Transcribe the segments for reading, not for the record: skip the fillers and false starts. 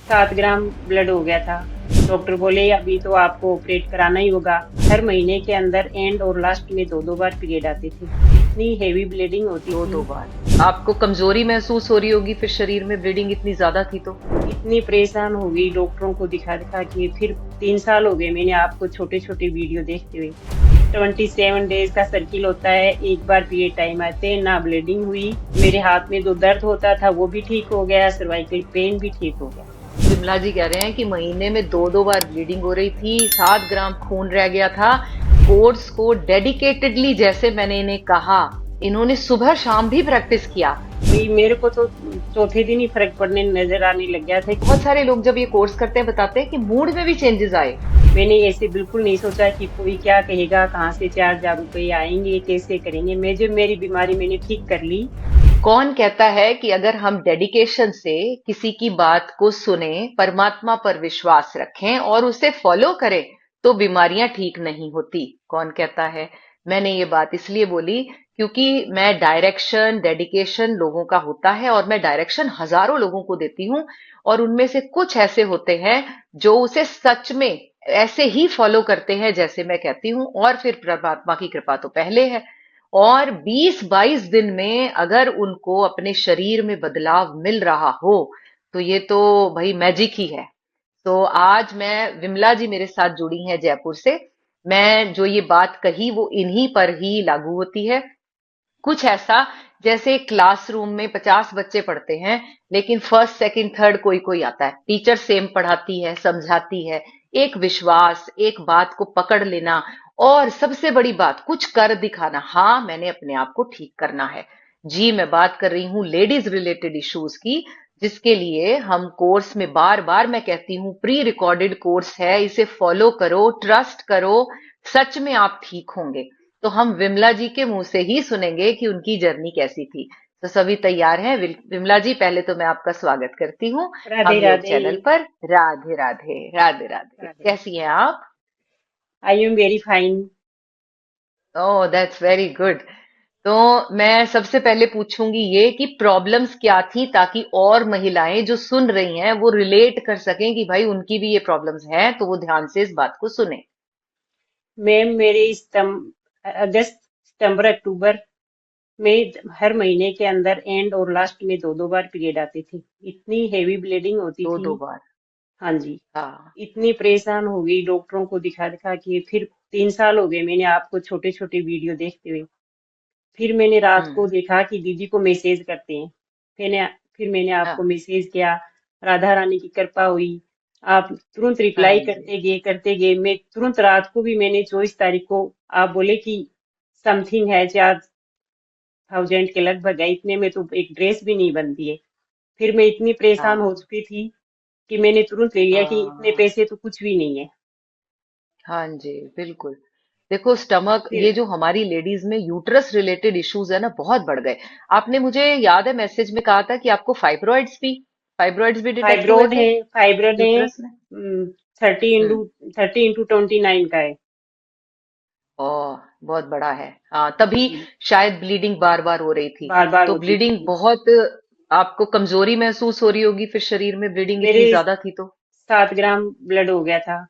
7 ग्राम blood हो गया था। डॉक्टर बोले अभी तो आपको ऑपरेट कराना ही होगा। हर महीने के अंदर एंड और लास्ट में दो दो बार पीरियड आते थे। इतनी हेवी ब्लीडिंग होती दो थी। दो बार आपको कमजोरी महसूस हो रही होगी, फिर शरीर में ब्लीडिंग इतनी ज्यादा थी तो। इतनी परेशान हो गई डॉक्टरों को दिखा दिखा के। फिर 3 साल हो गए मैंने आपको छोटे छोटे वीडियो देखते हुए। 27 डेज का सर्किल होता है, एक बार पीरियड टाइम आते हैं, ना ब्लीडिंग हुई। मेरे हाथ में जो दर्द होता था वो भी ठीक हो गया, सर्वाइकल पेन भी ठीक हो गया। विमला जी कह रहे हैं कि महीने में दो दो बार ब्लीडिंग हो रही थी, 7 ग्राम खून रह गया था। कोर्स को डेडिकेटेडली, जैसे मैंने इन्हें कहा, इन्होंने सुबह शाम भी प्रैक्टिस किया। भाई मेरे को तो चौथे दिन ही फर्क पड़ने नजर आने लग गया था। बहुत सारे लोग जब ये कोर्स करते हैं बताते हैं कि मूड में भी चेंजेस आए। मैंने ऐसे बिल्कुल नहीं सोचा कि कोई क्या कहेगा, कहाँ से 4 हजार रुपये आएंगे, कैसे करेंगे। मैं जब मेरी बीमारी मैंने ठीक कर ली। कौन कहता है कि अगर हम डेडिकेशन से किसी की बात को सुने, परमात्मा पर विश्वास रखें और उसे फॉलो करें तो बीमारियां ठीक नहीं होती? कौन कहता है? मैंने ये बात इसलिए बोली क्योंकि मैं डायरेक्शन, डेडिकेशन लोगों का होता है और मैं डायरेक्शन हजारों लोगों को देती हूँ, और उनमें से कुछ ऐसे होते हैं जो उसे सच में ऐसे ही फॉलो करते हैं जैसे मैं कहती हूँ, और फिर परमात्मा की कृपा तो पहले है। और 20-22 दिन में अगर उनको अपने शरीर में बदलाव मिल रहा हो तो ये तो भाई मैजिक ही है। तो आज मैं, विमला जी मेरे साथ जुड़ी हैं जयपुर से। मैं जो ये बात कही वो इन्हीं पर ही लागू होती है। कुछ ऐसा जैसे क्लासरूम में 50 बच्चे पढ़ते हैं, लेकिन फर्स्ट सेकंड थर्ड कोई कोई आता है, टीचर सेम पढ़ाती है, समझाती है। एक विश्वास, एक बात को पकड़ लेना, और सबसे बड़ी बात कुछ कर दिखाना। हाँ, मैंने अपने आप को ठीक करना है। जी, मैं बात कर रही हूँ लेडीज रिलेटेड इश्यूज की, जिसके लिए हम कोर्स में बार बार मैं कहती हूँ प्री रिकॉर्डेड कोर्स है, इसे फॉलो करो, ट्रस्ट करो, सच में आप ठीक होंगे। तो हम विमला जी के मुंह से ही सुनेंगे कि उनकी जर्नी कैसी थी। तो सभी तैयार हैं? विमला जी, पहले तो मैं आपका स्वागत करती हूँ राधे हम योग राधे। चैनल पर। राधे राधे, राधे राधे। राधे। कैसी हैं आप? I am very fine. Oh, that's very good. तो मैं सबसे पहले पूछूंगी ये कि प्रॉब्लम्स क्या थी, ताकि और महिलाएं जो सुन रही हैं वो रिलेट कर सकें कि भाई उनकी भी ये प्रॉब्लम्स हैं, तो वो ध्यान से इस बात को सुने। मैम मेरे अगस्त सितंबर अक्टूबर में हर महीने के अंदर एंड और लास्ट में दो दो बार पीरियड आते थे। इतनी हेवी ब्लीडिंग होती दो थी। दो बार। हाँ जी। हाँ। इतनी परेशान हो गई डॉक्टरों को दिखा दिखा के। फिर 3 साल हो गए मैंने आपको छोटे छोटे वीडियो देखते हुए। फिर मैंने रात को हम्म। देखा कि दीदी को मैसेज करते हैं। फिर फिर मैंने आपको हाँ। मैसेज किया। राधा रानी की कृपा हुई। आप तुरंत रिप्लाई हाँ जी। करते गए। मैं तुरंत रात को भी मैंने 24 तारीख को आप बोले कि समथिंग है 4 थाउजेंड के लगभग है। इतने में तो एक ड्रेस भी नहीं बनती है। फिर मैं इतनी परेशान हो हाँ। चुकी थी कि मैंने तुरंत ले लिया कि इतने हाँ। पैसे तो कुछ भी नहीं है। हाँ जी, बिल्कुल। देखो, स्टमक, फिर ये जो हमारी लेडीज में यूट्रस रिलेटेड इश्यूज है ना, बहुत बढ़ गए। आपने, मुझे याद है, मैसेज में कहा था कि आपको फाइब्रॉइड्स भी डिटेक्ट हुए थे फाइब्रोड है। यूट्रस में। 30 इंटू हम्म। 30 इंटू 29 का है। ओह, बहुत बड़ा है। हाँ, तभी जी। शायद ब्लीडिंग बार बार हो रही थी। बार बार तो होती ब्लीडिंग थी। बहुत, आपको कमजोरी महसूस हो रही होगी, फिर शरीर में ब्लीडिंग मेरे इतनी ज्यादा थी तो। 7 ग्राम ब्लड हो गया था।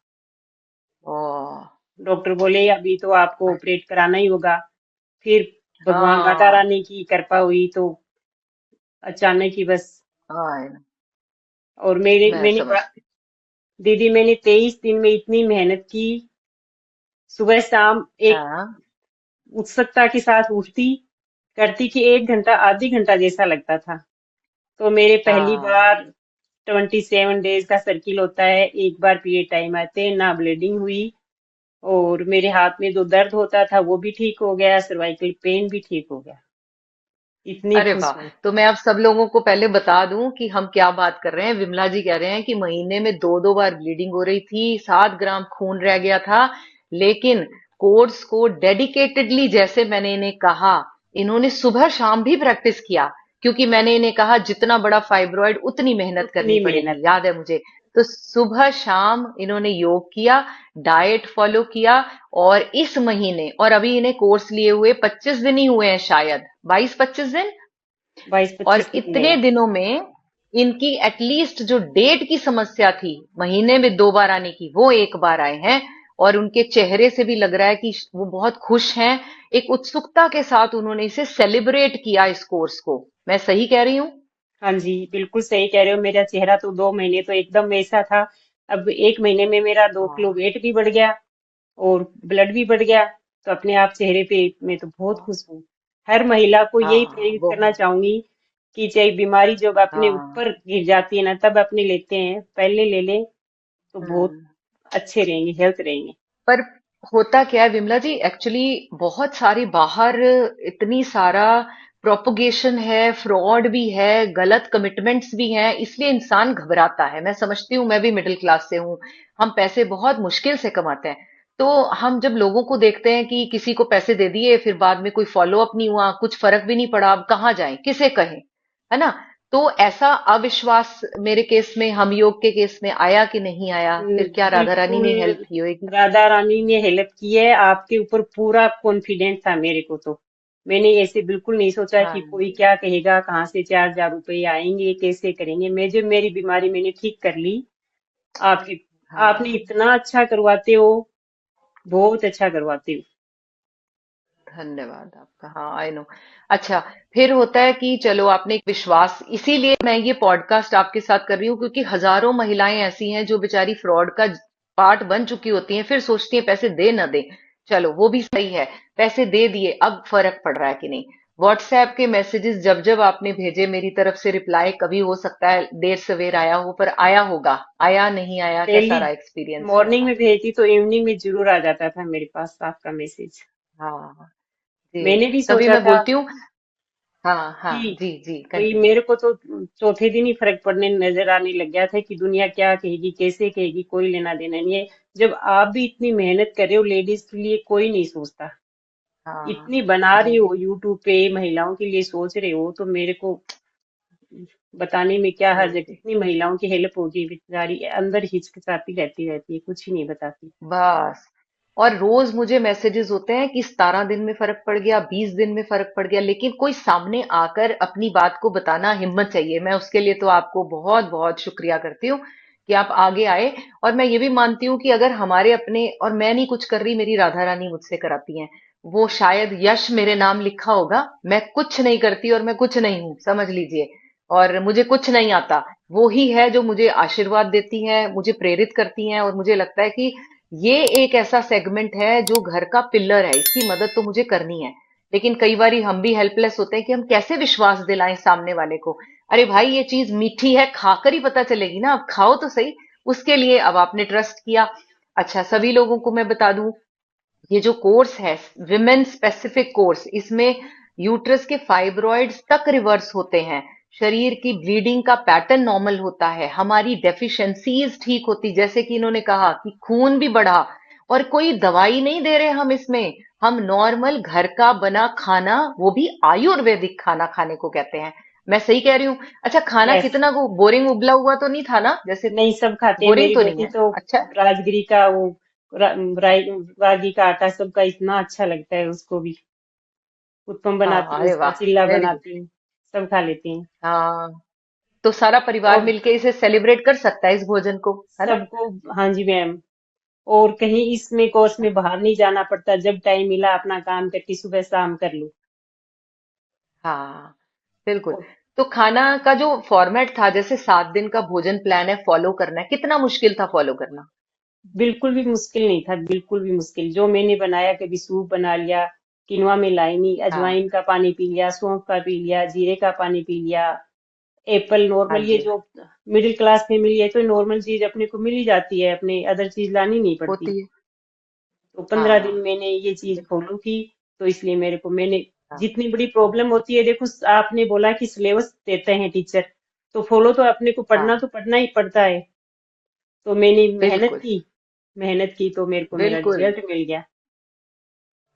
ओह। डॉक्टर बोले अभी तो आपको ऑपरेट कराना ही होगा। फिर भगवान माता हाँ। रानी की कृपा हुई तो अचानक ही बस। हाँ, और मेरे मैं मैंने समझती। दीदी मैंने 23 दिन में इतनी मेहनत की। सुबह शाम एक हाँ। उत्सुकता के साथ उठती, करती कि 1 घंटा आधी घंटा जैसा लगता था। तो मेरे पहली हाँ। बार 27 डेज का सर्किल होता है, एक बार पीरियड टाइम आते हैं, ना ब्लीडिंग हुई। और मेरे हाथ में जो दर्द होता था वो भी ठीक हो गया, सर्वाइकल पेन भी ठीक हो गया। इतनी अरे खुश वाह! हूँ। तो मैं आप सब लोगों को पहले बता दूं कि हम क्या बात कर रहे हैं। विमला जी कह रहे हैं कि महीने में दो दो बार ब्लीडिंग हो रही थी, 7 ग्राम खून रह गया था, लेकिन कोर्स को डेडिकेटेडली, जैसे मैंने इन्हें कहा, इन्होंने सुबह शाम भी प्रैक्टिस किया। क्योंकि मैंने इन्हें कहा जितना बड़ा फाइब्रॉइड उतनी मेहनत करनी उतनी पड़ेगी, मेहनत। याद है मुझे। तो सुबह शाम इन्होंने योग किया, डाइट फॉलो किया, और इस महीने, और अभी इन्हें कोर्स लिए हुए 25 दिन ही हुए हैं शायद, 22-25 दिन। बाईस और पच्चीस दिन है। इतने दिनों में इनकी एटलीस्ट जो डेट की समस्या थी महीने में 2 बार आने की, वो 1 बार आए हैं। और उनके चेहरे से भी लग रहा है कि वो बहुत खुश हैं। एक उत्सुकता के साथ उन्होंने इसे सेलिब्रेट किया, इस कोर्स को। मैं सही कह रही हूँ? हाँ जी, बिल्कुल सही कह रहे हो। मेरा चेहरा तो 2 महीने तो एकदम वैसा था। अब 1 महीने में मेरा 2 किलो हाँ। वेट भी बढ़ गया और ब्लड भी बढ़ गया। तो अपने आप चेहरे पे मैं तो बहुत खुश हूँ। हर महिला को यही हाँ प्रेरित वो। करना चाहूंगी कि चाहे बीमारी जब अपने हाँ। ऊपर गिर जाती है ना, तब अपने लेते हैं, पहले ले लें तो बहुत हम्म। अच्छे रहेंगे, हेल्थ रहेंगे। पर होता क्या है विमला जी, एक्चुअली बहुत सारी बाहर इतनी सारा प्रोपोगेशन है, फ्रॉड भी है, गलत कमिटमेंट्स भी हैं, इसलिए इंसान घबराता है। मैं समझती हूँ, मैं भी मिडिल क्लास से हूँ। हम पैसे बहुत मुश्किल से कमाते हैं। तो हम जब लोगों को देखते हैं कि किसी को पैसे दे दिए, फिर बाद में कोई फॉलो अप नहीं हुआ, कुछ फर्क भी नहीं पड़ा, अब कहाँ जाएं, किसे कहें, है ना? तो ऐसा अविश्वास मेरे केस में, हम योग के केस में आया कि नहीं आया? फिर क्या राधा रानी ने हेल्प बिल्कुल। की होगी? राधा रानी ने हेल्प की है, आपके ऊपर पूरा कॉन्फिडेंस था मेरे को तो। मैंने ऐसे बिल्कुल नहीं सोचा हाँ कि कोई जी। क्या कहेगा, कहाँ से 4,000 रुपए आएंगे, कैसे करेंगे। मैं जब मेरी बीमारी मैंने ठीक कर ली, आपकी आपने हाँ, इतना अच्छा करवाते हो, बहुत अच्छा करवाते हो। धन्यवाद आपका। हाँ, आई नो। अच्छा, फिर होता है कि चलो आपने एक विश्वास, इसीलिए मैं ये पॉडकास्ट आपके साथ कर रही हूँ, क्योंकि हजारों महिलाएं ऐसी हैं जो बेचारी फ्रॉड का पार्ट बन चुकी होती हैं, फिर सोचती हैं पैसे दे ना दे। चलो वो भी सही है, पैसे दे दिए, अब फर्क पड़ रहा है कि नहीं? व्हाट्सएप के मैसेजेस जब जब आपने भेजे, मेरी तरफ से रिप्लाई कभी हो सकता है देर सवेर आया हो, पर आया होगा। आया नहीं आया, कैसा डेली रहा एक्सपीरियंस मॉर्निंग रहा? में भेजती तो इवनिंग में जरूर आ जाता था मेरे पास आपका मैसेज। हाँ जी। मैंने भी तभी सोचा मैं था बोलती हूँ। हाँ हाँ, कि जी जी, भाई कंटिन्यू। मेरे को तो चौथे दिन ही फर्क पड़ने नजर आने लग गया था कि दुनिया क्या कहेगी, कैसे कहेगी, कोई लेना देना नहीं है। जब आप भी इतनी मेहनत कर रहे हो लेडीज के लिए, कोई नहीं सोचता। हाँ इतनी बना जी। रही हो यूट्यूब पे, महिलाओं के लिए सोच रहे हो, तो मेरे को बताने में क्या जी हर्ज है। जी। कितनी महिलाओं की हेल्प होगी, बेचारी अंदर हिचकिचाती रहती रहती है, कुछ ही नहीं बताती। बस। और रोज मुझे मैसेजेस होते हैं कि 17 दिन में फर्क पड़ गया, 20 दिन में फर्क पड़ गया, लेकिन कोई सामने आकर अपनी बात को बताना, हिम्मत चाहिए। मैं उसके लिए तो आपको बहुत बहुत शुक्रिया करती हूँ कि आप आगे आए। और मैं ये भी मानती हूँ कि अगर हमारे अपने, और मैं नहीं कुछ कर रही, मेरी राधा रानी मुझसे कराती हैं, वो शायद यश मेरे नाम लिखा होगा। मैं कुछ नहीं करती और मैं कुछ नहीं हूं, समझ लीजिए। और मुझे कुछ नहीं आता। वो ही है जो मुझे आशीर्वाद देती हैं, मुझे प्रेरित करती हैं, और मुझे लगता है कि ये एक ऐसा सेगमेंट है जो घर का पिलर है, इसकी मदद तो मुझे करनी है। लेकिन कई बार हम भी हेल्पलेस होते हैं कि हम कैसे विश्वास दिलाएं सामने वाले को। अरे भाई, ये चीज मीठी है, खाकर ही पता चलेगी ना, अब खाओ तो सही। उसके लिए अब आपने ट्रस्ट किया। अच्छा, सभी लोगों को मैं बता दूं, ये जो कोर्स है, विमेन स्पेसिफिक कोर्स, इसमें यूट्रस के फाइब्रॉइड्स तक रिवर्स होते हैं। शरीर की ब्लीडिंग का पैटर्न नॉर्मल होता है, हमारी डेफिशिएंसीज ठीक होती, जैसे कि इन्होंने कहा कि खून भी बढ़ा। और कोई दवाई नहीं दे रहे हम इसमें, हम नॉर्मल घर का बना खाना, वो भी आयुर्वेदिक खाना खाने को कहते हैं। मैं सही कह रही हूँ? अच्छा, खाना यस। कितना वो बोरिंग उबला हुआ तो नहीं था ना, जैसे? नहीं, सब खाते हैं। बोरिंग मेरी तो नहीं बेटी है? तो अच्छा। राजगिरी का वो रा, रागी का आटा सबका इतना अच्छा लगता है उसको भी। उत्पम हाँ, बनाती हूँ, अरे उसका वाह, चिल्ला वेरी गुड। बनाती हूँ, सब खा लेते हैं। हाँ, तो सारा परिवार और मिलके इसे सेलिब्रेट कर सकता है, इस भोजन को, है ना? सबको, हाँ जी मैम। और कहीं इसमें कोर्स में बाहर नहीं जाना पड़ता, जब टाइम मिला अपना काम करके सुबह शाम कर लो। हाँ, बिल्कुल। और तो खाना का जो फॉर्मेट था, जैसे 7 दिन का भोजन प्लान है, फॉलो करना है, कितना मुश्किल था फॉलो करना? बिल्कुल भी मुश्किल नहीं था, बिल्कुल भी मुश्किल। जो मैंने बनाया, कभी सूप बना लिया, किनवा में लाइनी, हाँ। अजवाइन का पानी पी लिया, सौंफ का पी लिया, जीरे का पानी पी लिया, एप्पल हाँ नॉर्मल, ये जी। जो मिडिल क्लास फैमिली है तो नॉर्मल चीज अपने को मिल ही जाती है, अपने अदर चीज लानी नहीं पड़ती। होती है। तो 15 दिन हाँ। मैंने ये चीज बिल्कुल। फॉलो की। तो इसलिए मेरे को, मैंने हाँ। जितनी बड़ी प्रॉब्लम होती है, देखो आपने बोला कि सिलेबस देते हैं टीचर, तो फॉलो तो अपने को हाँ। पढ़ना तो पढ़ना ही पड़ता है। तो मैंने मेहनत बिल्कुल। की, मेहनत की तो मेरे को मेरा बिल्कुल। रिजल्ट मिल गया।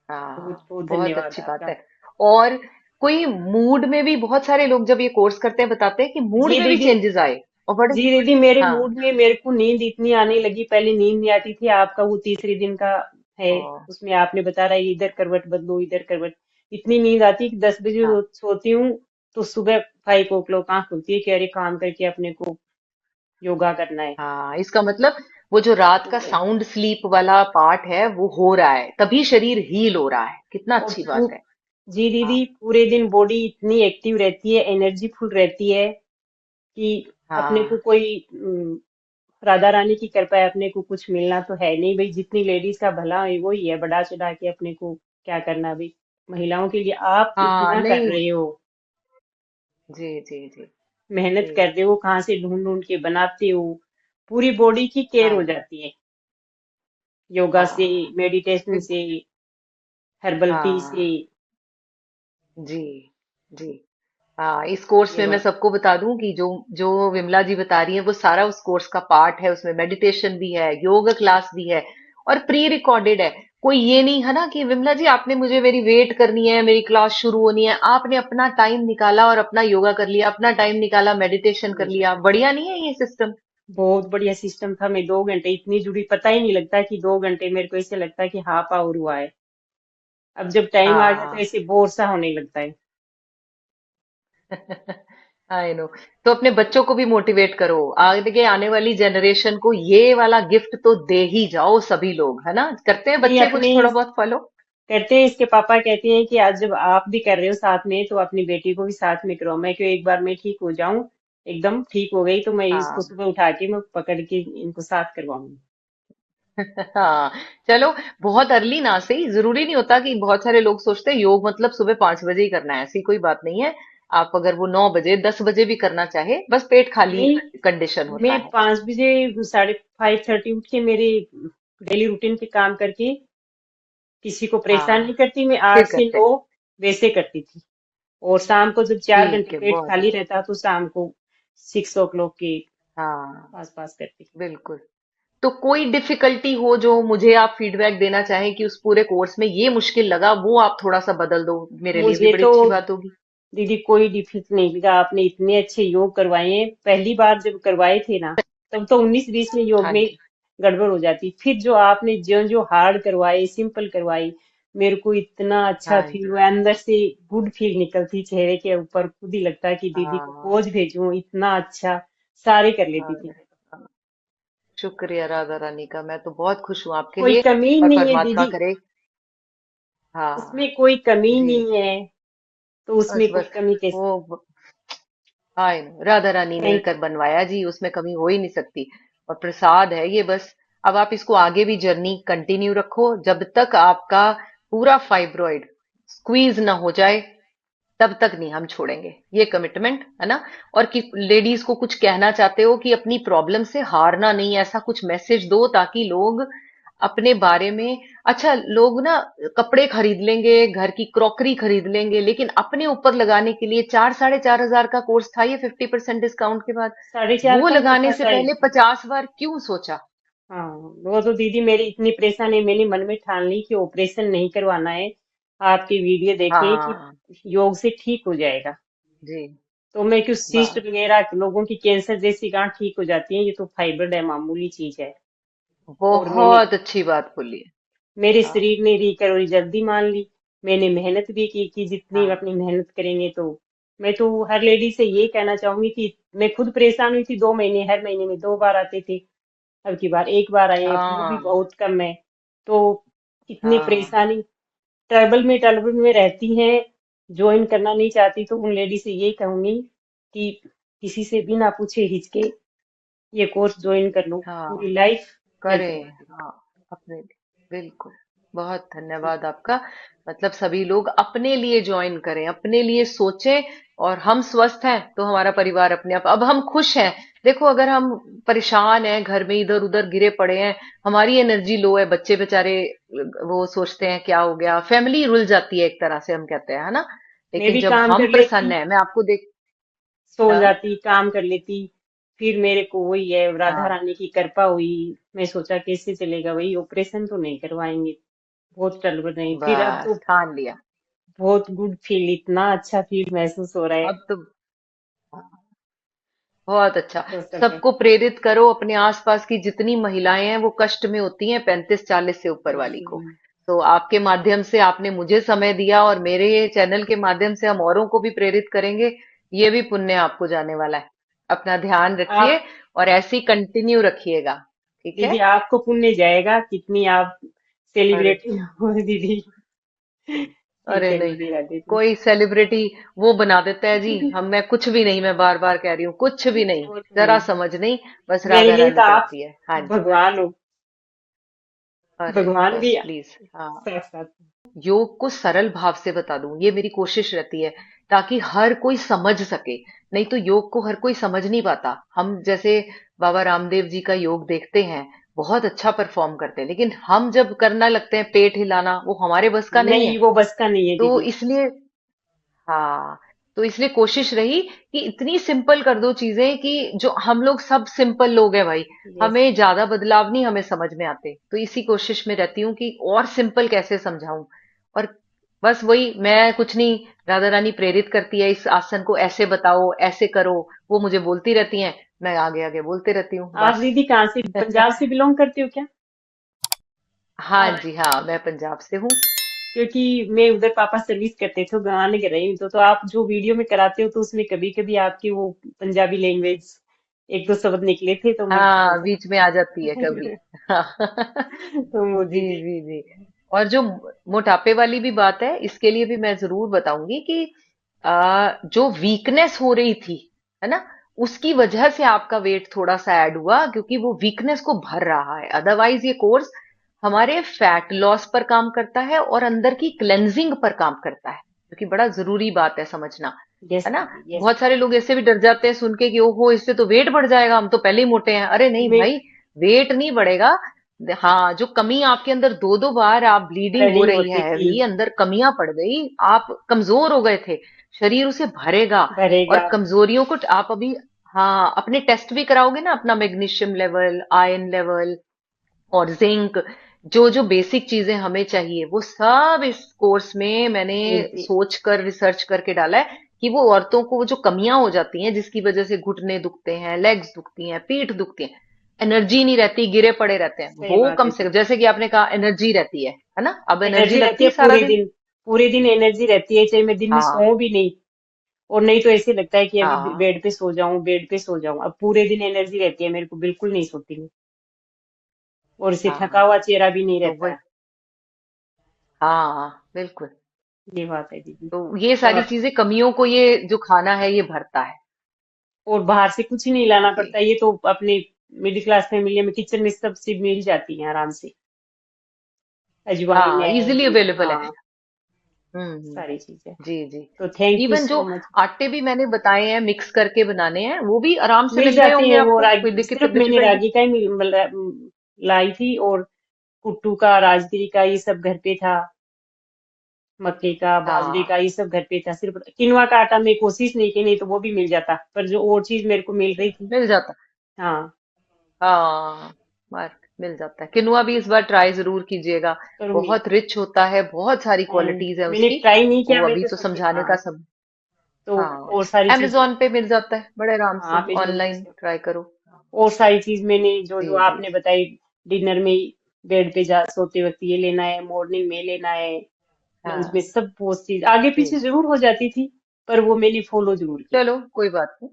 बहुत हाँ, बहुत बहुत धन्यवाद अच्छी बात आपका। है। और कोई मूड में भी, बहुत सारे लोग जब ये कोर्स करते हैं बताते हैं कि मूड जी में भी दीदी। चेंजेस आए, और बड़े। जी दीदी, मेरे हाँ। मूड में मेरे को नींद इतनी आने लगी, पहले नींद नहीं आती थी। आपका वो तीसरे दिन का है, ओ। उसमें आपने बता रहा है इधर करवट बदलो, इधर करवट। इतनी नींद आती है कि 10 बजे हाँ। सोती हूँ तो सुबह 5 o'clock आंख खुलती है कि अरे काम करके अपने को योगा करना है। हाँ, इसका मतलब वो जो रात का तो साउंड स्लीप वाला पार्ट है वो हो रहा है, तभी शरीर हील हो रहा है। कितना और अच्छी बात है। जी हाँ। दीदी, पूरे दिन बॉडी इतनी एक्टिव रहती है, एनर्जीफुल रहती है कि अपने को हाँ। कोई राधा रानी की कृपा है, अपने को कुछ मिलना तो है नहीं भाई। जितनी लेडीज का भला है वो ही है, बढ़ा चढ़ा के अपने को क्या करना भाई। महिलाओं के लिए आप हाँ, इतना कर नहीं। रहे हो, जी, जी, जी, मेहनत जी। कर रहे हो, कहाँ से ढूंढ ढूंढ के बनाते हो, पूरी बॉडी की केयर हो हाँ, जाती है योगा से, हाँ। मेडिटेशन बिल- से, हर्बल टी से। हाँ। जी, जी। हाँ, इस कोर्स ये में मैं बात सबको बता दूं कि जो जो विमला जी बता रही है वो सारा उस कोर्स का पार्ट है। उसमें मेडिटेशन भी है, योगा क्लास भी है, और प्री रिकॉर्डेड है। कोई ये नहीं है ना कि विमला जी आपने मुझे मेरी वेट करनी है, मेरी क्लास शुरू होनी है। आपने अपना टाइम निकाला और अपना योगा कर लिया, अपना टाइम निकाला मेडिटेशन कर लिया। बढ़िया नहीं है ये सिस्टम? बहुत बढ़िया सिस्टम था। मैं 2 घंटे इतनी जुड़ी, पता ही नहीं लगता कि 2 घंटे, मेरे को ऐसे लगता है कि हाफ आवर हुआ है। अब जब टाइम आ गया तो हाँ। ऐसे बोर सा होने लगता है। I know. तो अपने बच्चों को भी मोटिवेट करो, आगे आने वाली जनरेशन को ये वाला गिफ्ट तो दे ही जाओ। सभी लोग है ना, करते हैं नहीं, बच्चे अपने कुछ थोड़ा बहुत फॉलो। करते हैं। इसके पापा कहते हैं कि आज जब आप भी कर रहे हो साथ में, तो अपनी बेटी को भी साथ में करो। मैं क्यों, एक बार मैं ठीक हो जाऊं, एकदम ठीक हो गई तो मैं इसको हाँ। सुबह उठा के मैं पकड़ के इनको साथ करवाऊंगी। हाँ। चलो। बहुत अर्ली ना सही, जरूरी नहीं होता कि बहुत सारे लोग सोचते हैं योग मतलब सुबह 5 बजे ही करना है। ऐसी कोई बात नहीं है। आप अगर वो 9 बजे 10 बजे भी करना चाहे, बस पेट खाली नहीं, कंडीशन होता मैं है। 5 बजे, 5:30 उठ के मेरे डेली रूटीन के काम करके किसी को परेशान नहीं हाँ। करती। मैं फिर 8 से 9 करते हैं। वैसे करती थी। और शाम को जब 4 घंटे ठीक है, पेट बहुत खाली अच्छा। रहता तो शाम को 6 o'clock के हाँ। आस पास करती। बिल्कुल। तो कोई डिफिकल्टी हो जो मुझे आप फीडबैक देना चाहें कि उस पूरे कोर्स में ये मुश्किल लगा, वो आप थोड़ा सा बदल दो, मेरे लिए भी मुझे बड़ी तो अच्छी बात होगी। दीदी कोई डिफिकल्ट नहीं लगा। आपने इतने अच्छे योग करवाए हैं। पहली बार जब करवाए थे ना, तब तो 19-20 में योग हाँ में जी। गड़बड़ हो जाती। फिर जो आपने जो जो हार्ड करवाए, सिंपल करवाई, मेरे को इतना अच्छा हाँ फील जी। हुआ अंदर से। गुड फील निकलती चेहरे के ऊपर, खुद ही लगता है कि दीदी को हाँ। पोज भेजूं। इतना अच्छा सारे कर लेती हाँ। थी। हाँ। शुक्रिया राधा रानी का, मैं तो बहुत खुश हूँ आपके कोई लिए। कमी और नहीं है परमात्मा दीदी, करे। हाँ। उसमें कोई कमी जी। नहीं है, तो बस उसमें कोई बस। कमी कैसे। वो हाँ, राधा रानी ने ही थैंक कर बनवाया जी, उसमें कमी हो ही नहीं सकती। और प्रसाद है ये बस। अब आप इसको आगे भी जर्नी कंटिन्यू रखो, जब तक आपका पूरा फाइब्रॉइड स्क्वीज ना हो जाए, तब तक नहीं हम छोड़ेंगे। ये कमिटमेंट है ना। और कि लेडीज को कुछ कहना चाहते हो कि अपनी प्रॉब्लम से हारना नहीं, ऐसा कुछ मैसेज दो ताकि लोग अपने बारे में। अच्छा, लोग ना कपड़े खरीद लेंगे, घर की क्रॉकरी खरीद लेंगे, लेकिन अपने ऊपर लगाने के लिए 4 साढ़े 4 हजार का कोर्स था ये 50% डिस्काउंट के बाद। 4.5 वो का ही तो लगाने था से शायद। पहले 50 बार क्यों सोचा? हाँ, वो तो दीदी मेरी इतनी परेशानी, मैंने मन में ठान ली कि ऑपरेशन नहीं करवाना है। आपकी वीडियो देखे कि हाँ। योग से ठीक हो जाएगा। जी। तो मैं क्यों, सिस्ट वाह। वगैरह लोगों की कैंसर जैसी गांठ ठीक हो जाती है, ये तो फाइब्रोइड है, मामूली चीज है। और मैंने, बहुत अच्छी बात बोली है। मेरे हाँ। शरीर ने रिकवरी जल्दी मान ली। मैंने मेहनत भी की कि जितनी हाँ। अपनी मेहनत करेंगे तो। मैं तो हर लेडी से ये कहना चाहूंगी कि मैं खुद परेशान हुई थी 2 महीने, हर महीने में 2 बार आते थे, अब की बार एक बार आए हैं, वो भी हाँ। बहुत कम है। तो इतनी हाँ। परेशानी, ट्रबल में रहती हैं, ज्वाइन करना नहीं चाहती, तो उन लेडी से यही कहूंगी कि किसी से बिना पूछे हिचके ये कोर्स ज्वाइन कर लो, हाँ। पूरी लाइफ हेल्थ करें। रहेगी। हाँ। अपने लिए। बिल्कुल। बहुत धन्यवाद आपका। मतलब सभी लोग अपने लिए ज्वाइन करें, अपने लिए सोचें। और हम स्वस्थ हैं तो हमारा परिवार अपने आप, अब हम खुश हैं। देखो, अगर हम परेशान हैं, घर में इधर उधर गिरे पड़े हैं, हमारी एनर्जी लो है, बच्चे बेचारे वो सोचते हैं क्या हो गया, फैमिली रुल जाती है एक तरह से, हम कहते हैं है ना। मैं लेकिन भी जब काम हम कर प्रसन्न लेती, हैं, मैं आपको देख। सो हाँ। जाती, काम कर लेती, फिर मेरे को वही है, राधा हाँ। रानी की कृपा हुई। मैं सोचा कैसे चलेगा, वही ऑपरेशन तो नहीं करवाएंगे, बहुत टलबल नहीं। फिर अब तो बस ठान लिया। बहुत गुड फील, इतना अच्छा फील महसूस हो रहा है। अब तो बहुत अच्छा। तो सब है। सबको प्रेरित करो, अपने आसपास की जितनी महिलाएं हैं वो कष्ट में होती हैं 35-40 से ऊपर वाली को। तो आपके माध्यम से आपने मुझे समय दिया, और मेरे चैनल के माध्यम से हम औरों को भी प्रेरित करेंगे। ये भी पुण्य आपको जाने वाला है। अपना ध्यान रखिए आप और ऐसे ही कंटिन्यू रखिएगा। ठीक है। दीदी, आपको पुण्य जाएगा, कितनी आप अरे, सेलिब्रिटी हो दीदी। ठीक अरे है नहीं, दीदी, राधे जी। कोई सेलिब्रिटी वो बना देता है जी हम। मैं कुछ भी नहीं, मैं बार बार कह रही हूँ, कुछ भी नहीं। वो तो जरा नहीं, समझ नहीं, बस मेरे राधा लिए तो रानी आप करती है। हाँ जी। भगवान हो। अरे भगवान भी बस प्लीज, हाँ। साथ साथ। योग को सरल भाव से बता दूं, ये मेरी कोशिश रहती है, ताकि हर कोई समझ सके। नहीं तो योग को हर कोई समझ नहीं पाता। हम जैसे बाबा रामदेव जी का योग देखते हैं, बहुत अच्छा परफॉर्म करते हैं, लेकिन हम जब करना लगते हैं पेट हिलाना, वो हमारे बस का नहीं है। नहीं, वो बस का नहीं है तो दीदी। इसलिए, हाँ, तो इसलिए कोशिश रही कि इतनी सिंपल कर दो चीजें कि जो हम लोग सब सिंपल लोग हैं भाई, यस। हमें ज्यादा बदलाव नहीं हमें समझ में आते। तो इसी कोशिश में रहती हूँ कि और सिंपल कैसे समझाऊं। और बस वही, मैं कुछ नहीं, राधा रानी प्रेरित करती है, इस आसन को ऐसे बताओ, ऐसे करो। वो मुझे बोलती रहती हैं, मैं आगे आगे बोलते रहती हूँ आप बस। दीदी कहाँ से, पंजाब से बिलोंग करते हो क्या? हाँ जी, हाँ, मैं पंजाब से हूँ। क्योंकि मैं उधर पापा सर्विस करते थे, गंवाने के रही हूँ, तो आप जो वीडियो में कराते हो तो उसमें कभी कभी आपकी वो पंजाबी लैंग्वेज एक दो शब्द निकले थे, तो मैं हाँ, सोचा। बीच में आ जाती है कभी। हाँ। तो वो जी दीदी। जी जी। और जो मोटापे वाली भी बात है, इसके लिए भी मैं जरूर बताऊंगी कि जो वीकनेस हो रही थी, है ना, उसकी वजह से आपका वेट थोड़ा सा ऐड हुआ, क्योंकि वो वीकनेस को भर रहा है। अदरवाइज ये कोर्स हमारे फैट लॉस पर काम करता है और अंदर की क्लेंजिंग पर काम करता है, जो कि बड़ा जरूरी बात है समझना। यस है ना। दीदी, यस। बहुत सारे लोग ऐसे भी डर जाते हैं सुन के कि ओहो, इससे तो वेट बढ़ जाएगा, हम तो पहले ही मोटे हैं। अरे नहीं मैं भाई, वेट नहीं बढ़ेगा। हाँ, जो कमी आपके अंदर दो दो बार आप ब्लीडिंग हो ब्लीडिंग रही होती है थी। हैवी, अंदर कमियां पड़ गई, आप कमजोर हो गए थे, शरीर उसे भरेगा। भरेगा। और कमजोरियों को आप अभी, हाँ, अपने टेस्ट भी कराओगे ना, अपना मैग्नीशियम लेवल, आयरन लेवल और जिंक, जो जो बेसिक चीजें हमें चाहिए, वो सब इस कोर्स में मैंने मिलती। सोच कर रिसर्च करके डाला है। कि वो औरतों को वो जो कमियां हो जाती हैं, जिसकी वजह से घुटने दुखते हैं, लेग्स दुखती हैं, पीठ दुखती है, एनर्जी नहीं रहती, गिरे पड़े रहते हैं, सही वो बात कम है से कम, दीदी। जैसे कि आपने कहा, एनर्जी रहती है ना। अब एनर्जी एनर्जी रहती लगती है है सारा पूरे दिन। दिन। पूरे दिन एनर्जी रहती है, चाहे मैं दिन में हाँ सोऊं भी नहीं। और नहीं तो ऐसे लगता है कि अभी हाँ बेड पे सो जाऊं, बेड पे सो जाऊं। अब पूरे दिन एनर्जी रहती है मेरे को, बिल्कुल नहीं सोती मैं। और इसे थका हाँ। हुआ चेहरा भी नहीं तो रहता वही, है। हाँ बिल्कुल। ये बात है दीदी। तो ये और सारी चीजें, कमियों को ये जो खाना है ये भरता है। और बाहर से कुछ नहीं लाना जी। पड़ता, ये तो अपने मिडिल क्लास फैमिली में किचन में सब चीज मिल जाती है आराम से। अजवाइन हाँ, है, इजीली ये अवेलेबल है। हाँ, सारी चीजें। जी जी। तो थैंक यू इवन जो सो मच। आटे भी मैंने बताए हैं मिक्स करके बनाने हैं, वो भी आराम से मिल लग रहे जाते होंगे हैं वो आपको, कोई रागी, दिक्कत सिर्फ तबीयत मैंने शिकायत नहीं? रागी का ही लाई थी। और कुट्टू का, राजगिरी का, ये सब घर पे था। मक्के का, बाजरे का, हाँ, ये सब घर पे था। सिर्फ किनवा का आटा मैं कोशिश नहीं की, नहीं तो वो भी मिल जाता, पर जो और चीज मेरे को मिल रही थी। मिल जाता। हाँ। हाँ, मिल जाता है। किनुआ भी इस बार ट्राई जरूर कीजिएगा। करूंगी। बहुत रिच होता है, बहुत सारी क्वालिटीज है मैंने उसकी। ट्राई नहीं किया, वो मैं अभी तो तो सोची समझाने का हाँ। सब। तो हाँ, और सारी चीजें। amazon पे मिल जाता है बड़े आराम हाँ, से, अमेजोन पे ऑनलाइन से। ट्राई करो। और सारी चीज मैंने जो जो जी जी आपने बताई, डिनर में बेड पे जा सोते वक्त ये लेना है, मॉर्निंग में लेना है, लंच में, हाँ सब वो चीज आगे जी। पीछे जरूर हो जाती थी, पर वो मैंने फॉलो जरूर किया। चलो कोई बात नहीं।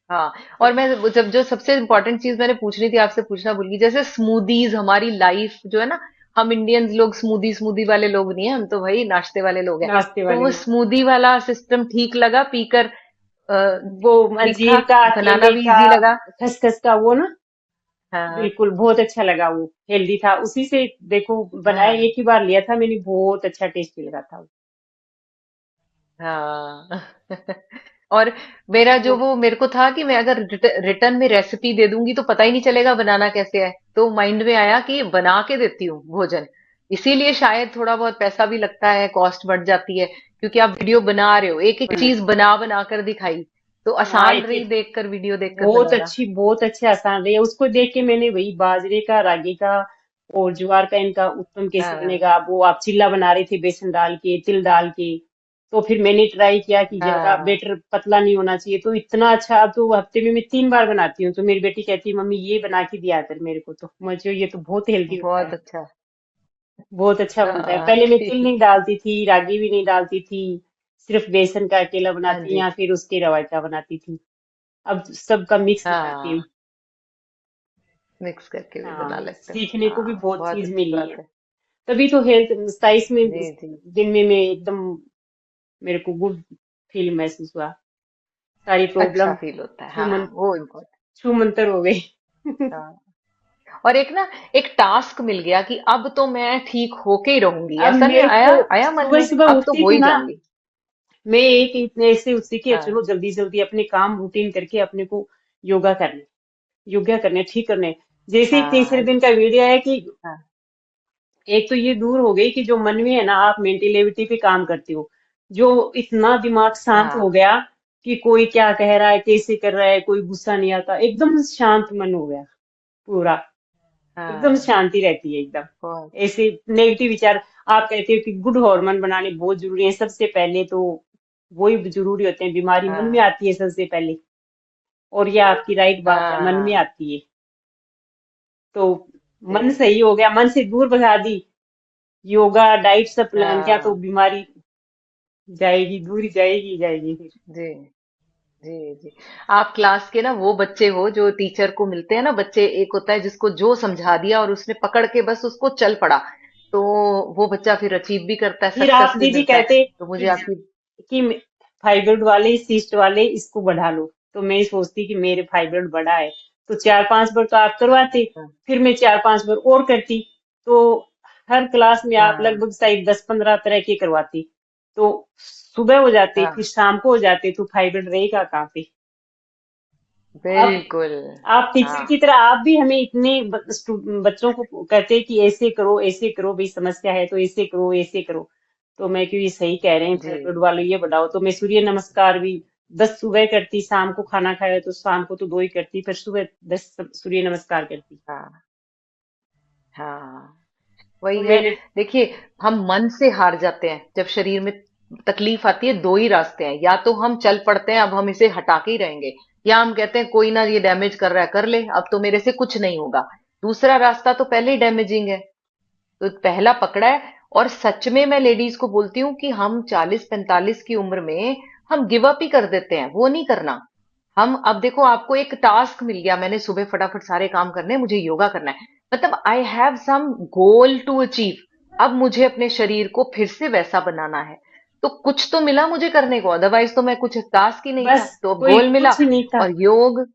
हाँ, तो और मैं जब जो सबसे इम्पोर्टेंट चीज मैंने पूछनी थी आपसे, पूछना भूल गई, जैसे स्मूदीज, हमारी लाइफ जो है ना, हम इंडियंस लोग स्मूदी स्मूदी वाले लोग नहीं है, हम तो भाई नाश्ते वाले लोग हैं। नाश्ते तो वाले वो लोग। स्मूदी वाला सिस्टम ठीक लगा पीकर? वो ठीक अंजीर ठाक, का, बनाना केले भी का, इजी लगा? खसखस का, वो ना, हाँ बिल्कुल बहुत अच्छा लगा। वो हेल्दी था, उसी से देखो बनाया, हाँ एक ही बार लिया था मैंने, बहुत अच्छा टेस्टी लगा था वो। हाँ। और मेरा जो तो वो मेरे को था कि मैं अगर रिटर्न में रेसिपी दे दूंगी तो पता ही नहीं चलेगा बनाना कैसे है, तो माइंड में आया कि बना के देती हूँ भोजन। इसीलिए शायद थोड़ा बहुत पैसा भी लगता है, कॉस्ट बढ़ जाती है, क्योंकि आप वीडियो बना रहे हो, एक एक बना, चीज बना बना कर दिखाई, तो हाँ, आसान एक रही एक देखकर, वीडियो देखकर बहुत बनाना। अच्छी, बहुत अच्छे आसान रही है। उसको देख के मैंने वही बाजरे का, रागी का और ज्वार का, इनका उत्पम कैसे हाँ बनेगा, वो आप चिल्ला बना रहे थे बेसन डाल के, तिल डाल के। तो फिर मैंने ट्राई किया कि ज्यादा हाँ। बेटर पतला नहीं होना चाहिए, तो इतना अच्छा। अब तो हफ्ते में मैं 3 बार बनाती हूँ, तो मेरी बेटी कहती है मम्मी ये बना के दिया कर मेरे को, तो मुझे ये तो बहुत हेल्दी होता बहुत है। अच्छा। बहुत अच्छा बनता है। हाँ पहले मैं तिल ठीक। नहीं डालती थी, रागी भी नहीं डालती थी, सिर्फ बेसन का अकेला हाँ बनाती जी। या फिर उसके रवा का बनाती थी। अब सबका मिक्स बनाती हूँ। हाँ, मिक्स करके भी बना हाँ, लेते हो। सीखने को भी हाँ, बहुत बहुत चीज अच्छी मिली बात है। है। तभी तो हेल्थ 27वें जी जी। दिन में मैं एकदम, मेरे को गुड फील महसूस हुआ। सारी अच्छा प्रॉब्लम फील होता है, हाँ छूमन वो इम्पोर्टेंट। छूमंतर हो गई। हाँ, और एक ना, एक टास्क मिल गया कि अब तो मैं ठीक होके ही रहूंगी, अब ऐसा नहीं मेरे आया? को आया मन सुबह में, सुबह अब तो उठती हो थी ही ना, जाऊंगी। मैं एक इतने ऐसे उठती कि हाँ चलो जल्दी जल्दी अपने काम रूटीन करके अपने को योगा करने, योगा करने, ठीक करने। जैसे ही तीसरे हाँ दिन का वीडियो आया कि हाँ एक तो ये दूर हो गई कि जो मन में है ना, आप मेंटेलिटी पे काम करते हो, जो इतना दिमाग शांत हो हाँ गया कि कोई क्या कह रहा है, कैसे कर रहा है, कोई गुस्सा नहीं आता, एकदम शांत मन हो गया पूरा। एकदम हाँ। शांति रहती है एकदम। बहुत। ऐसे नेगेटिव विचार, आप कहते हो कि गुड हार्मोन बनाने बहुत जरूरी है, सबसे पहले तो वही जरूरी होते हैं। बीमारी मन में हाँ आती है सबसे पहले, और ये आपकी राइट बात है, हाँ मन में हाँ। आती है। तो जी। मन सही हो गया, मन से दूर भगा दी, योगा डाइट सब प्लान किया, तो हाँ बीमारी जाएगी, दूर ही जाएगी, जाएगी फिर। जी जी जी। आप क्लास के ना वो बच्चे हो जो टीचर को मिलते हैं ना, बच्चे एक होता है जिसको जो समझा दिया और उसने पकड़ के बस उसको चल पड़ा, तो वो बच्चा फिर अचीव भी करता है, फिर आप सक्सेस भी दीदी मिलता है। कहते तो कि मुझे आपकी। फाइब्रोइड वाले, सिस्ट वाले इसको बढ़ा लो, तो मैं सोचती कि मेरे फाइब्रोइड बढ़ा है, तो 4-5 बार तो आप करवाते, हाँ फिर मैं 4-5 बार और करती, तो हर क्लास में आप हाँ लगभग शायद 10-15 तरह के करवाती, तो सुबह हो जाते, फिर हाँ, शाम को हो जाते, तो फाइब्रोइड रहेगा कहाँ पे। आप बिल्कुल। आप टीचर हाँ की तरह आप भी हमें इतने बच्चों को कहते हैं कि ऐसे करो भाई, समस्या है तो ऐसे करो, ऐसे करो। तो मैं क्यों, ये सही कह रहे हैं, जी। थायराइड वाले ये बढ़ाओ, तो मैं सूर्य नमस्कार भी 10 सुबह करती, शाम को खाना खाया तो शाम को तो 2 ही करती, फिर सुबह 10 सूर्य नमस्कार करती। हाँ हाँ, तो वही है। मैंने, देखिए, हम मन से हार जाते हैं जब शरीर में तकलीफ आती है। दो ही रास्ते हैं, या तो हम चल पड़ते हैं अब हम इसे हटा के ही रहेंगे, या हम कहते हैं कोई ना, ये डैमेज कर रहा है कर ले, अब तो मेरे से कुछ नहीं होगा। दूसरा रास्ता तो पहले ही डैमेजिंग है, तो पहला पकड़ा है। और सच में मैं लेडीज को बोलती हूँ कि हम 40-45 की उम्र में हम गिव अप ही कर देते हैं, वो नहीं करना। हम अब देखो, आपको एक टास्क मिल गया, मैंने सुबह फटाफट सारे काम करने हैं, मुझे योगा करना है, मतलब I have some goal to achieve. अब मुझे अपने शरीर को फिर से वैसा बनाना है, तो कुछ तो मिला मुझे करने को, अदरवाइज तो मैं कुछ टास्क ही नहीं था, बस तो अब कोई गोल मिला। कुछ नहीं था। और योग।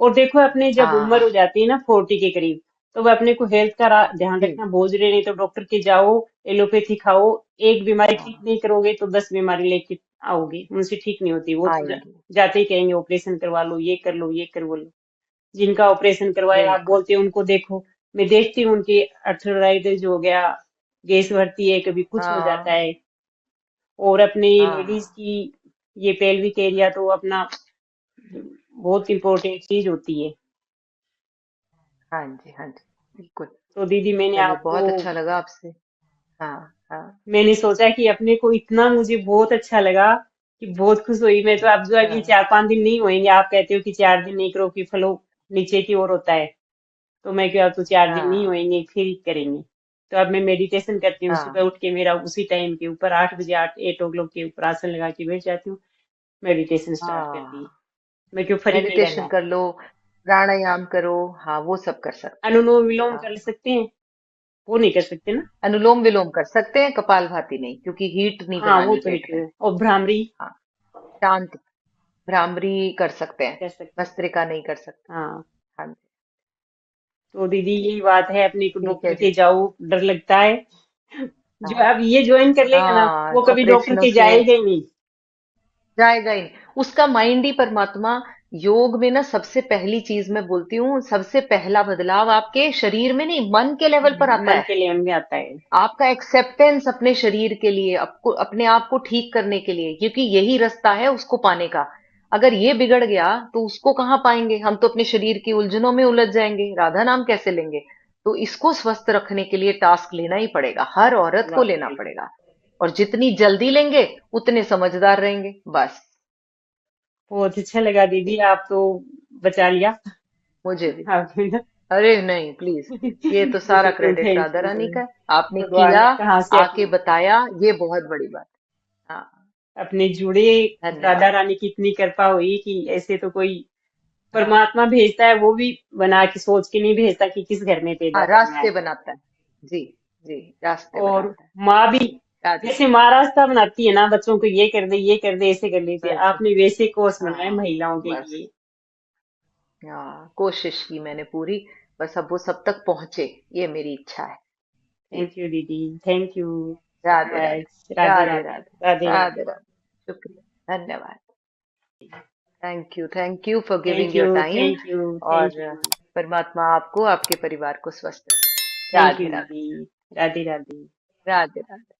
और देखो, अपने जब उम्र हो हाँ जाती है ना 40 के करीब, तो वह अपने को हेल्थ का ध्यान जी। रखना बहुत जरूरी है, नहीं तो डॉक्टर के जाओ, एलोपैथी खाओ, एक बीमारी ठीक हाँ, नहीं करोगे तो 10 बीमारी लेके आओगे, उनसे ठीक नहीं होती वो तो आएंगे। जाते ही कहेंगे ऑपरेशन करवा लो, ये कर लो, ये कर लो। जिनका ऑपरेशन करवाया आप बिल्कुल। बोलते हैं उनको देखो, मैं देखती हूँ उनकी अर्थराइटिस हो गया, गैस भरती है, कभी कुछ हो जाता हाँ है। और अपने लेडीज हाँ की ये पेल्विक एरिया तो अपना बहुत इंपॉर्टेंट चीज होती है। हाँ जी हाँ जी, बिल्कुल। तो दीदी मैंने चलिए, आपको, बहुत अच्छा लगा आपसे। हाँ हाँ मैंने सोचा कि अपने को इतना, मुझे बहुत अच्छा लगा कि बहुत खुश हुई मैं, तो अब जो अगले हाँ 4-5 दिन नहीं होंगे, आप कहते हो कि 4 दिन नहीं करो कि फ्लो नीचे की ओर होता है, तो मैं क्या, अब तो 4 दिन नहीं हाँ होंगे, फिर ही करेंगे। तो अब मैं मेडिटेशन करती हूँ, सुबह हाँ। उठ के मेरा उसी टाइम के ऊपर 8 बजे, 8 8 o'clock के ऊपर आसन लगा के बैठ जाती हूँ, मेडिटेशन स्टार्ट कर दी। हाँ, मैं क्यों, फ्री नहीं रहना मेडिटेशन है। कर लो, प्राणायाम करो, हाँ वो सब कर सकते हैं। अनुलोम विलोम हाँ, कर सकते हैं, वो नहीं कर सकते ना? अनुलोम विलोम कर सकते हैं, कपालभाति नहीं, क्योंकि हीट नहीं हाँ वो बनानी तो पेट एक, में। और भ्रामरी हाँ, शांत। भ्रामरी कर सकते हैं, कर सकते हैं। भस्त्रिका नहीं कर सकते। हाँ, हाँ जी। तो दीदी यही बात है, अपने को ठीक है डॉक्टर जी। के जाओ, डर लगता है। जो हाँ अब ये ज्वाइन कर लेगा ना, हाँ, वो कभी डॉक्टर ऑपरेशनों के से जाएगा ही नहीं। जाएगा ही नहीं, उसका माइंड ही परमात्मा। योग में ना सबसे पहली चीज मैं बोलती हूँ, सबसे पहला बदलाव आपके शरीर में नहीं, मन के लेवल पर आता मन है। के लेवन में आता है। आपका एक्सेप्टेंस अपने शरीर के लिए, आपको अपने आप को ठीक करने के लिए, क्योंकि यही रास्ता है उसको पाने का। अगर ये बिगड़ गया तो उसको कहाँ पाएंगे, हम तो अपने शरीर की उलझनों में उलझ जाएंगे, राधा नाम कैसे लेंगे। तो इसको स्वस्थ रखने के लिए टास्क लेना ही पड़ेगा, हर औरत को लेना वाकई पड़ेगा। और जितनी जल्दी लेंगे उतने समझदार रहेंगे, बस। बहुत अच्छा लगा दीदी, आप तो बचा लिया मुझे भी। आपने ना। अरे नहीं प्लीज, ये तो सारा मुझे तो क्रेडिट थैंक राधा यू, रानी का है। आपने भगवान किया, ने कहाँ से आके अपने, बताया, ये बहुत बड़ी बात। हाँ अपने जुड़े राधा धन्यवाद। रानी की इतनी कृपा हुई कि ऐसे तो कोई हाँ परमात्मा भेजता है, वो भी बना के सोच के नहीं भेजता कि किस घर में पैदा हाँ, करना रास्ते है। बनाता है। जी जी, रास्ते और बनाता है। माँ भी राधे। जैसे माँ रास्ता बनाती है ना, बच्चों को ये कर दे, ये कर दे, ऐसे कर लेते, बस आपने वैसे कोर्स बनाए हाँ, महिलाओं के बस लिए। हाँ, कोशिश की मैंने पूरी। बस अब वो सब तक पहुंचे, ये मेरी इच्छा है। ठीक। थैंक यू दीदी, thank you so Radhe Radhe. Much. Radhe Radhe Radhe. Radhe. Radhe Radhe Radhe. Radhe, शुक्रिया, धन्यवाद। Thank you for thank giving you, your time. Thank you, thank और यू। परमात्मा आपको, आपके परिवार को स्वस्थ रखे। Thank you Radhe Radhe. दीदी। राधे राधे। राधे राधे।